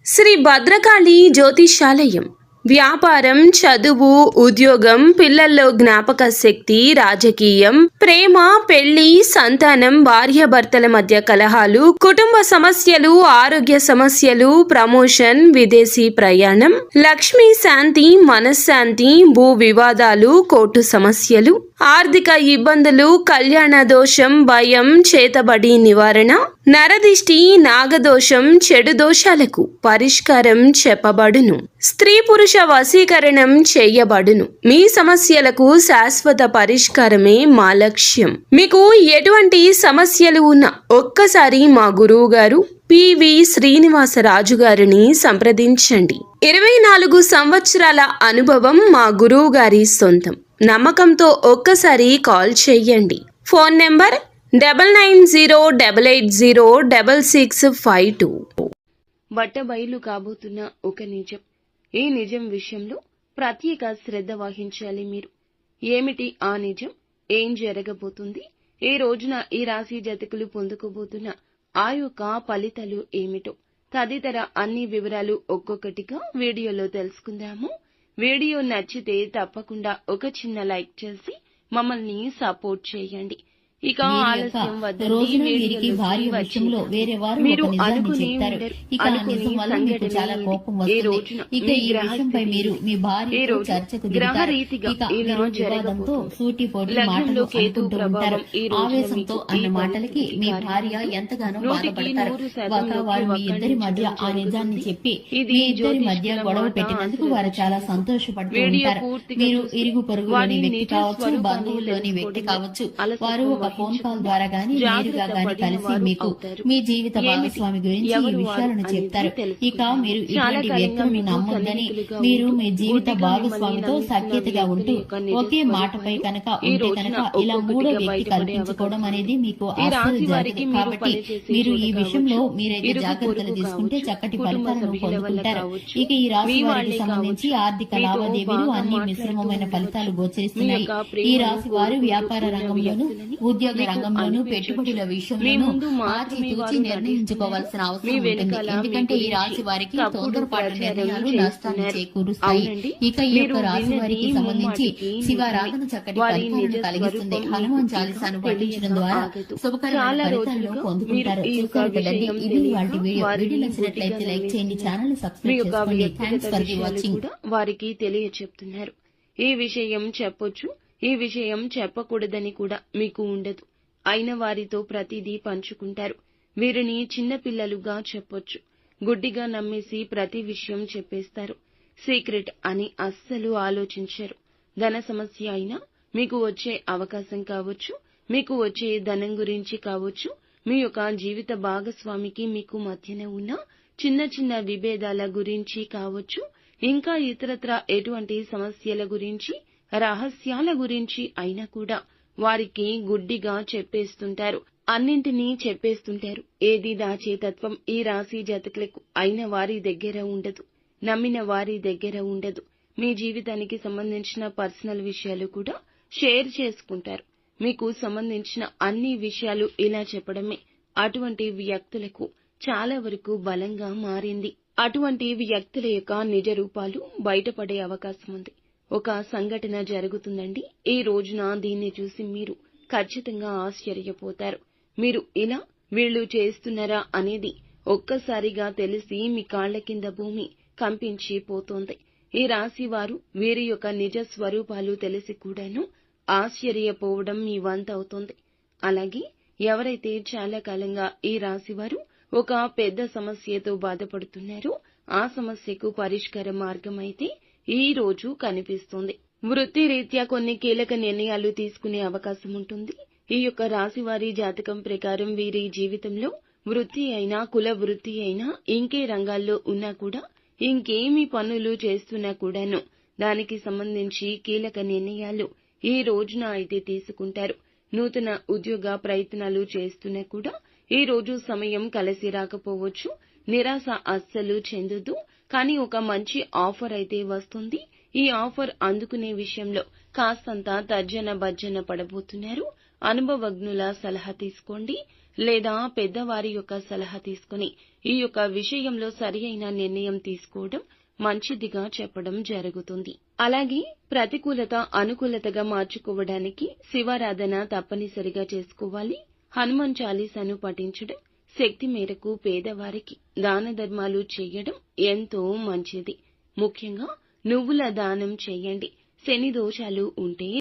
శ్రీ భద్రకాళి జ్యోతిషాలయం. వ్యాపారం, చదువు, ఉద్యోగం, పిల్లల్లో జ్ఞాపక శక్తి, రాజకీయం, ప్రేమ, పెళ్లి, సంతానం, భార్యాభర్తల మధ్య కలహాలు, కుటుంబ సమస్యలు, ఆరోగ్య సమస్యలు, ప్రమోషన్, విదేశీ ప్రయాణం, లక్ష్మీ శాంతి, మనశ్శాంతి, భూ వివాదాలు, కోర్టు సమస్యలు, ఆర్థిక ఇబ్బందులు, కళ్యాణ దోషం, భయం, చేతబడి నివారణ, నరదిష్టి, నాగదోషం, చెడు దోషాలకు పరిష్కారం చెప్పబడును. స్త్రీ పురుష వశీకరణం చేయబడును. మీ సమస్యలకు శాశ్వత పరిష్కారమే మా లక్ష్యం. మీకు ఎటువంటి సమస్యలు ఉన్నా ఒక్కసారి మా గురువు గారు పివి శ్రీనివాసరాజు గారిని సంప్రదించండి. 24 సంవత్సరాల అనుభవం మా గురువు గారి సొంతం. నమ్మకంతో ఒక్కసారి కాల్ చేయండి. Phone number 9908806652. బట్టబయలు కాబోతున్న ఒక నిజం. ఈ నిజం విషయంలో ప్రత్యేక శ్రద్ధ వహించాలి మీరు. ఏమిటి ఆ నిజం? ఏం జరగబోతుంది? ఈ రోజున ఈ రాశి జాతకులు పొందుకోబోతున్న ఆ యొక్క ఫలితాలు ఏమిటో తదితర అన్ని వివరాలు ఒక్కొక్కటిగా వీడియోలో తెలుసుకుందాము. వీడియో నచ్చితే తప్పకుండా ఒక చిన్న లైక్ చేసి మమ్మల్ని సపోర్ట్ చేయండి. ఇక ఆలస్యం వద్దండి, మీరు అనుకుని గ్రహ రీతిగా ఇలా జరగబోతుంది. లగ్నంలో కేతు ప్రభావం ఈ రోజు అన్న మాటలకి మీ భార్య ఎంతగానో బాధపడతారు. మీ ఇద్దరి మధ్య ఆ నిజాన్ని చెప్పి మీ ఇద్దరి మధ్య గొడవ పెట్టినందుకు వారు చాలా సంతోషపడుతూ ఉంటారు. మీరు ఇరుగు పొరుగులోని వ్యక్తి కావచ్చు, బంధువుల్లోని వ్యక్తి కావచ్చు, వారు ఒక ఫోన్ కాల్ ద్వారా గానీ నేరుగా గానీ కలిసి మీకు మీ జీవిత భాగస్వామి గురించి ఈ విషయాలను చెప్తారు. ఇక మీరు ఇటువంటి వ్యక్తులను నమ్మొద్దని, మీరు మీ జీవిత భాగస్వామితో సఖ్యతగా ఉంటూ ఒకే మాటపై కనుక ఉంటే కనుక ఇలా మూడో వ్యక్తి కల్పించుకోవడం అనేది మీకు అస్సలు జరగదు. కాబట్టి మీరు ఈ విషయంలో మీరైతే జాగ్రత్తలు తీసుకుంటే చక్కటి ఫలితాలను పొందుకుంటారు. ఇక ఈ రాశి వారికి సంబంధించి ఆర్థిక లావాదేవీలు అన్ని మిశ్రమమైన ఫలితాలు గోచరిస్తున్నాయి. ఈ రాశి వారు వ్యాపార రంగంలోనూ ఉద్యోగ రంగంలోనూ పెట్టుబడుల విషయంలోనూ ఆచితూచి నిర్ణయించుకోవాల్సిన అవసరం ఉంటుంది. ఎందుకంటే ఈ రాశి వారికి తొందరపాటు నిర్ణయాలు నష్టాన్ని చేకూరుస్తాయి. ఇక ఈ యొక్క రాశి వారికి సంబంధించి శివారాధన చక్కటి ఫలితాలను కలిగిస్తుంది. హనుమాన్ చాలీసాను పఠించడం ద్వారా శుభకరమైన ఫలితాలను పొందుకుంటారు. చూసారు కదండి, ఇది వాటి వీడియో నచ్చినట్లయితే లైక్ చేయండి, ఛానల్ ని సబ్స్క్రైబ్ చేసుకోండి. Thanks for the watching. వారికి తెలియచెప్తున్నారు. ఈ విషయం చెప్పొచ్చు, ఈ విషయం చెప్పకూడదని కూడా మీకు ఉండదు. అయిన వారితో ప్రతిదీ పంచుకుంటారు. వీరిని చిన్నపిల్లలుగా చెప్పొచ్చు. గుడ్డిగా నమ్మేసి ప్రతి విషయం చెప్పేస్తారు. సీక్రెట్ అని అస్సలు ఆలోచించరు. ధన సమస్య అయినా, మీకు వచ్చే అవకాశం కావచ్చు, మీకు వచ్చే ధనం గురించి కావచ్చు, మీ యొక్క జీవిత భాగస్వామికి మీకు మధ్యన ఉన్న చిన్న చిన్న విభేదాల గురించి కావచ్చు, ఇంకా ఇతరత్ర ఎటువంటి సమస్యల గురించి, రహస్యాల గురించి అయినా కూడా వారికి గుడ్డిగా చెప్పేస్తుంటారు. అన్నింటినీ చెప్పేస్తుంటారు. ఏది దాచేతత్వం ఈ రాశి జాతకులకు అయిన వారి దగ్గర ఉండదు, నమ్మిన వారి దగ్గర ఉండదు. మీ జీవితానికి సంబంధించిన పర్సనల్ విషయాలు కూడా షేర్ చేసుకుంటారు. మీకు సంబంధించిన అన్ని విషయాలు ఇలా చెప్పడమే అటువంటి వ్యక్తులకు చాలా వరకు బలంగా మారింది. అటువంటి వ్యక్తుల యొక్క నిజ రూపాలు బయటపడే అవకాశం ఉంది. ఒక సంఘటన జరుగుతుందండి. ఈ రోజున దీన్ని చూసి మీరు ఖచ్చితంగా ఆశ్చర్యపోతారు. మీరు ఇలా వీళ్ళు చేస్తున్నారా అనేది ఒక్కసారిగా తెలిసి మీ కాళ్ల కింద భూమి కంపించి పోతోంది. ఈ రాశి వారు వీరి యొక్క నిజ స్వరూపాలు తెలిసి కూడాను ఆశ్చర్యపోవడం మీ వంతవుతోంది. అలాగే ఎవరైతే చాలా కాలంగా ఈ రాశి వారు ఒక పెద్ద సమస్యతో బాధపడుతున్నారో ఆ సమస్యకు పరిష్కార మార్గం అయితే ఈ రోజు కనిపిస్తుంది. వృత్తి రీత్యా కొన్ని కీలక నిర్ణయాలు తీసుకునే అవకాశం ఉంటుంది. ఈ యొక్క రాశి వారి జాతకం ప్రకారం వీరి జీవితంలో వృత్తి అయినా, కుల వృత్తి అయినా, ఇంకే రంగాల్లో ఉన్నా కూడా, ఇంకేమి పనులు చేస్తున్నా కూడాను దానికి సంబంధించి కీలక నిర్ణయాలు ఈ రోజున అయితే తీసుకుంటారు. నూతన ఉద్యోగ ప్రయత్నాలు చేస్తున్నా కూడా ఈ రోజు సమయం కలిసి రాకపోవచ్చు. నిరాశ అస్సలు చెందొద్దు. కానీ ఒక మంచి ఆఫర్ అయితే వస్తుంది. ఈ ఆఫర్ అందుకునే విషయంలో కాస్తంత తర్జన భర్జన పడబోతున్నారు. అనుభవజ్ఞుల సలహా తీసుకోండి. లేదా పెద్దవారి యొక్క సలహా తీసుకుని ఈ యొక్క విషయంలో సరి అయిన నిర్ణయం తీసుకోవడం మంచిదిగా చెప్పడం జరుగుతుంది. అలాగే ప్రతికూలత అనుకూలతగా మార్చుకోవడానికి శివారాధన తప్పనిసరిగా చేసుకోవాలి. హనుమాన్ చాలీసాను పఠించడం, శక్తి మేరకు పేదవారికి దాన ధర్మాలు చేయడం ఎంతో మంచిది. ముఖ్యంగా నువ్వుల దానం చేయండి. శని దోషాలు ఉంటే